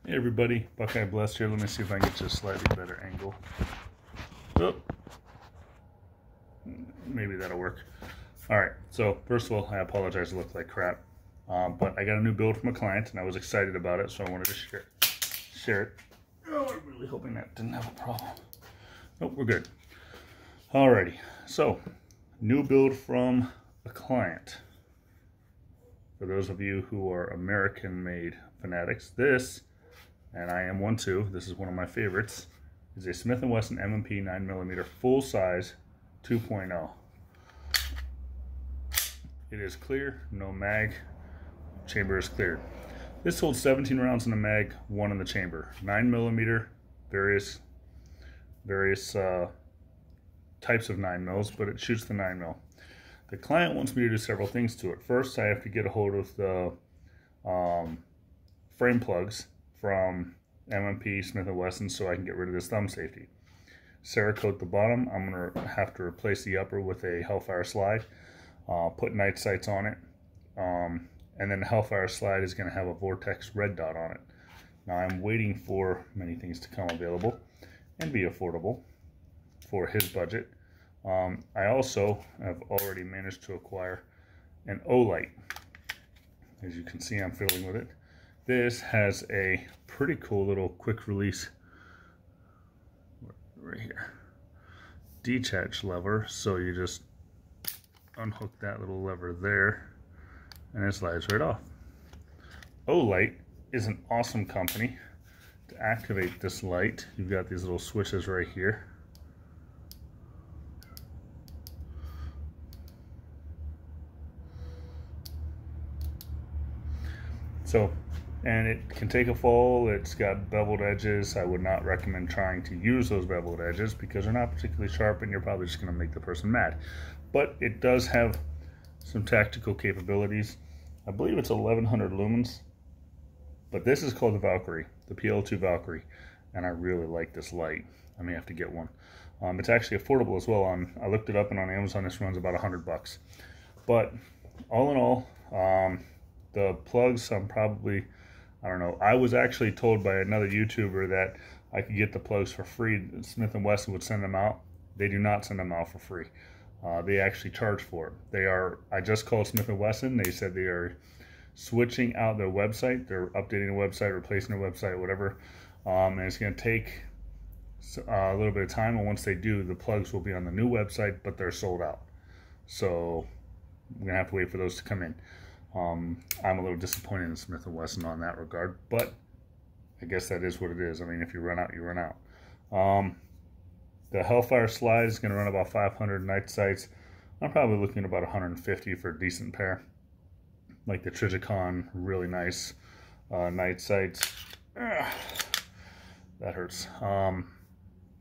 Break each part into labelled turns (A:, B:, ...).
A: Hey everybody, Buckeye Blessed here. Let me see if I can get you a slightly better angle. Oh, maybe that'll work. Alright, so first of all, I apologize, it looked like crap. But I got a new build from a client and I was excited about it, so I wanted to share it. Oh, I'm really hoping that didn't have a problem. Nope, we're good. Alrighty, so new build from a client. For those of you who are American-made fanatics, this, and I am one too, this is one of my favorites, is a Smith & Wesson M&P 9mm full-size 2.0. It is clear, no mag, chamber is cleared. This holds 17 rounds in the mag, 1 in the chamber. 9mm, various types of 9mm, but it shoots the 9mm. The client wants me to do several things to it. First, I have to get a hold of the frame plugs from M&P Smith & Wesson so I can get rid of this thumb safety. Cerakote the bottom. I'm going to have to replace the upper with a Hellfire slide. Put night sights on it. And then the Hellfire slide is going to have a Vortex red dot on it. Now I'm waiting for many things to come available and be affordable for his budget. I also have already managed to acquire an Olight. As you can see, I'm fiddling with it. This has a pretty cool little quick release right here detach lever, so you just unhook that little lever there and it slides right off. Olight is an awesome company. To activate this light, you've got these little switches right here. So, and it can take a fall. It's got beveled edges. I would not recommend trying to use those beveled edges because they're not particularly sharp and you're probably just going to make the person mad. But it does have some tactical capabilities. I believe it's 1100 lumens, but this is called the Valkyrie, the PL2 Valkyrie, and I really like this light. I may have to get one. It's actually affordable as well. I looked it up, and on Amazon this runs about $100. But all in all, the plugs, I'm probably, I don't know. I was actually told by another YouTuber that I could get the plugs for free. Smith & Wesson would send them out. They do not send them out for free. They actually charge for it. I just called Smith & Wesson. They said they are switching out their website. They're updating the website, replacing their website, whatever. And it's going to take a little bit of time. And once they do, the plugs will be on the new website, but they're sold out. So we're going to have to wait for those to come in. I'm a little disappointed in Smith & Wesson on that regard, but I guess that is what it is. I mean, if you run out, you run out. The Hellfire slide is going to run about 500 night sights. I'm probably looking at about 150 for a decent pair. Like the Trijicon, really nice night sights. That hurts. And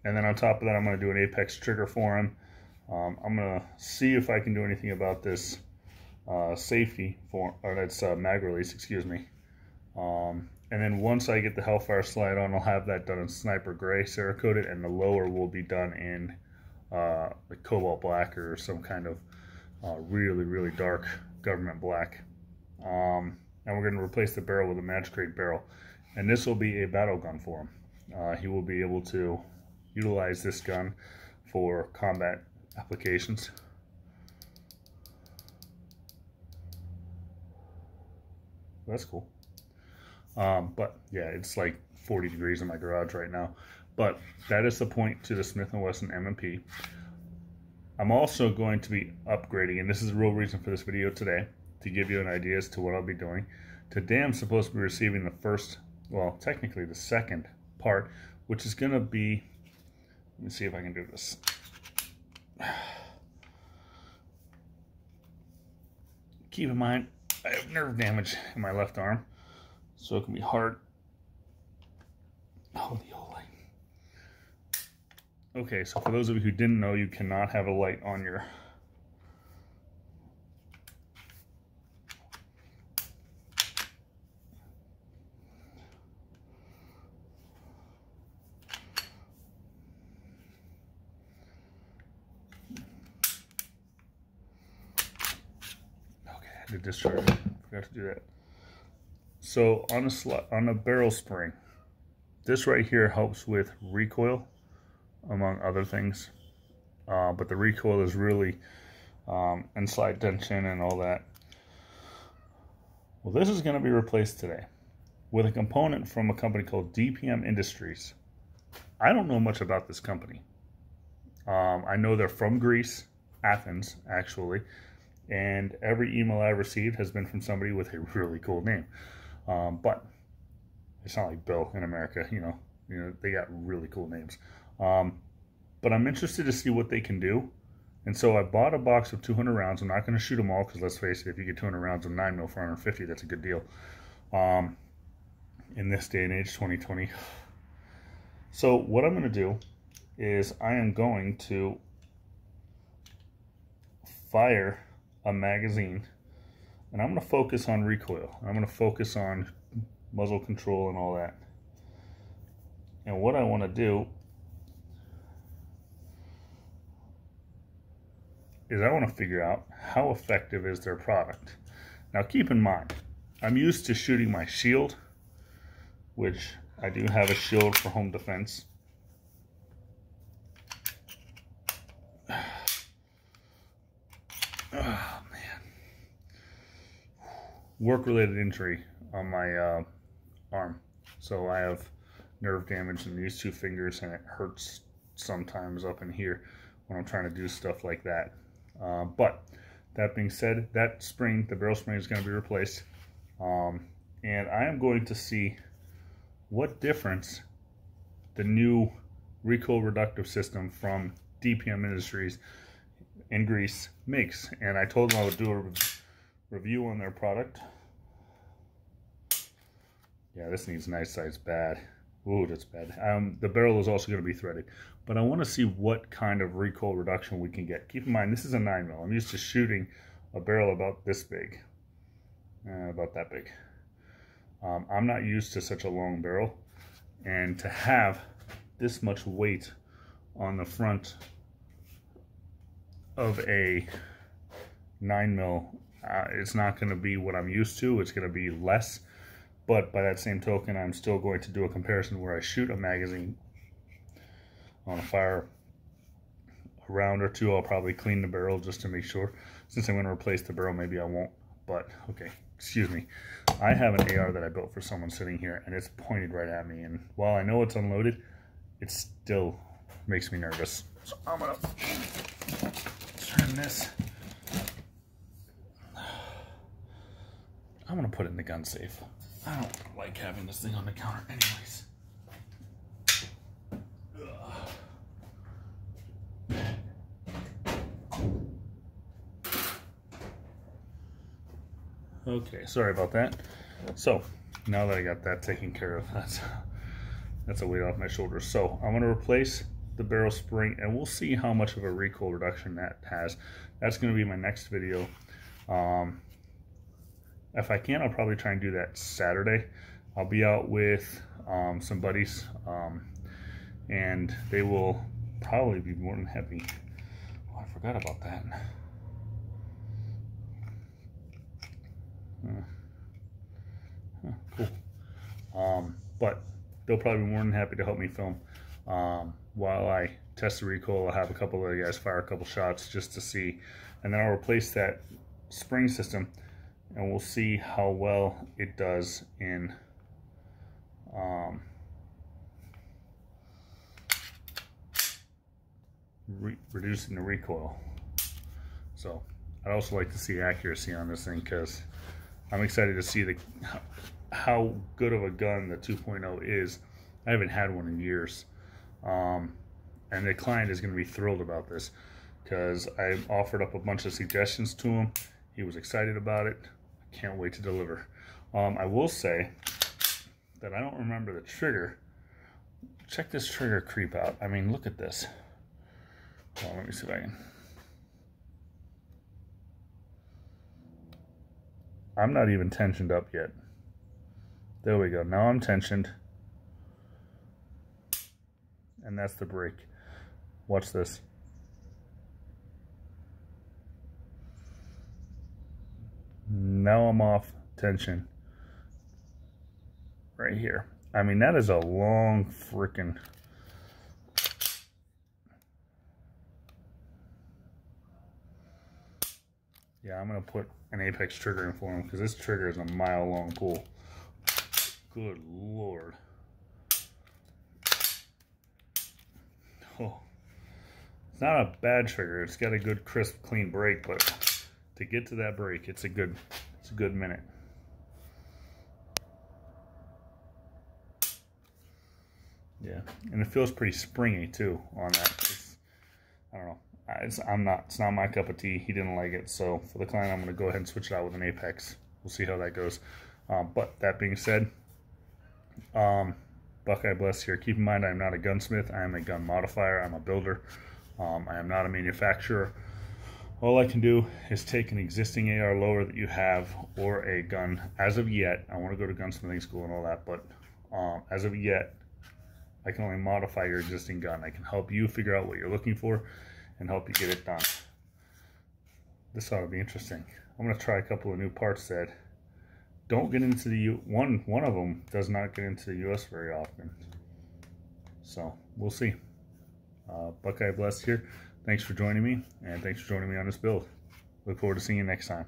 A: then on top of that, I'm going to do an Apex trigger for him. I'm going to see if I can do anything about this safety for, or that's mag release, excuse me. And then once I get the Hellfire slide on, I'll have that done in Sniper Gray, Cerakoted, and the lower will be done in like Cobalt Black or some kind of really, really dark government black. And we're going to replace the barrel with a Magic Grade barrel. And this will be a battle gun for him. He will be able to utilize this gun for combat applications. That's cool. But yeah, it's like 40 degrees in my garage right now. But that is the point to the Smith & Wesson M&P. I'm also going to be upgrading, and this is the real reason for this video today, to give you an idea as to what I'll be doing. Today I'm supposed to be receiving the first, well, technically the second part, which is going to be, let me see if I can do this. Keep in mind, I have nerve damage in my left arm, so it can be hard. Holy Olight. Okay, so for those of you who didn't know, you cannot have a light on your to discharge it. Forgot to do that. So on a barrel spring, This right here helps with recoil, among other things. But the recoil is really and slide tension and all that. Well, this is going to be replaced today with a component from a company called DPM Industries. I don't know much about this company. I know they're from Greece, Athens, actually, and every email I received has been from somebody with a really cool name. But it's not like Bill in America, you know, they got really cool names. But I'm interested to see what they can do. And so I bought a box of 200 rounds. I'm not going to shoot them all because let's face it, if you get 200 rounds of 9mm for 150, that's a good deal. In this day and age, 2020. So what I'm going to do is I am going to fire a magazine, and I'm going to focus on recoil. I'm going to focus on muzzle control and all that. And what I want to do is I want to figure out how effective is their product. Now keep in mind, I'm used to shooting my shield, which I do have a shield for home defense. Oh man. Work-related injury on my arm. So I have nerve damage in these two fingers, and it hurts sometimes up in here when I'm trying to do stuff like that. But that being said, that spring, the barrel spring, is going to be replaced. And I am going to see what difference the new recoil reductive system from DPM Industries in Greece makes. And I told them I would do a review on their product. Yeah, this needs nice size bad. Ooh, that's bad. The barrel is also going to be threaded, but I want to see what kind of recoil reduction we can get. Keep in mind, this is a 9mm. I'm used to shooting a barrel about this big, about that big. I'm not used to such a long barrel, and to have this much weight on the front of a 9mm, it's not going to be what I'm used to. It's going to be less. But by that same token, I'm still going to do a comparison where I shoot a magazine. I want to fire a round or two. I'll probably clean the barrel just to make sure. Since I'm going to replace the barrel, maybe I won't. But, okay, excuse me. I have an AR that I built for someone sitting here, and it's pointed right at me. And while I know it's unloaded, it still makes me nervous. So I'm going to turn this. I'm going to put it in the gun safe. I don't like having this thing on the counter anyways. Okay, sorry about that. So, now that I got that taken care of, that's a weight off my shoulders. So, I'm going to replace the barrel spring, and we'll see how much of a recoil reduction that has. That's going to be my next video. If I can, I'll probably try and do that Saturday. I'll be out with some buddies, and they will probably be more than happy. Oh, I forgot about that. Cool. But they'll probably be more than happy to help me film. While I test the recoil, I'll have a couple of the guys fire a couple shots just to see, and then I'll replace that spring system, and we'll see how well it does in reducing the recoil. So I'd also like to see accuracy on this thing, because I'm excited to see how good of a gun the 2.0 is. I haven't had one in years, and the client is going to be thrilled about this, because I offered up a bunch of suggestions to him. He was excited about it. Can't wait to deliver. I will say that I don't remember the trigger. Check this trigger creep out. I mean, look at this. Oh, let me see if I can. I'm not even tensioned up yet. There we go. Now I'm tensioned. And that's the brake. Watch this. Now I'm off tension right here. I mean, that is a long freaking... Yeah, I'm going to put an Apex trigger in for him because this trigger is a mile-long pull. Good Lord. Oh. It's not a bad trigger. It's got a good, crisp, clean break, but to get to that break, it's a good minute. Yeah, and it feels pretty springy too on that. I don't know. It's not my cup of tea. He didn't like it, so for the client, I'm going to go ahead and switch it out with an Apex. We'll see how that goes. But that being said, Buckeye Bless here. Keep in mind, I'm not a gunsmith. I am a gun modifier. I'm a builder. I am not a manufacturer. All I can do is take an existing AR lower that you have or a gun. As of yet, I want to go to gunsmithing school and all that, but as of yet, I can only modify your existing gun. I can help you figure out what you're looking for and help you get it done. This ought to be interesting. I'm going to try a couple of new parts that don't get into the one of them does not get into the US very often. So we'll see. Buckeye Blessed here. Thanks for joining me, and thanks for joining me on this build. Look forward to seeing you next time.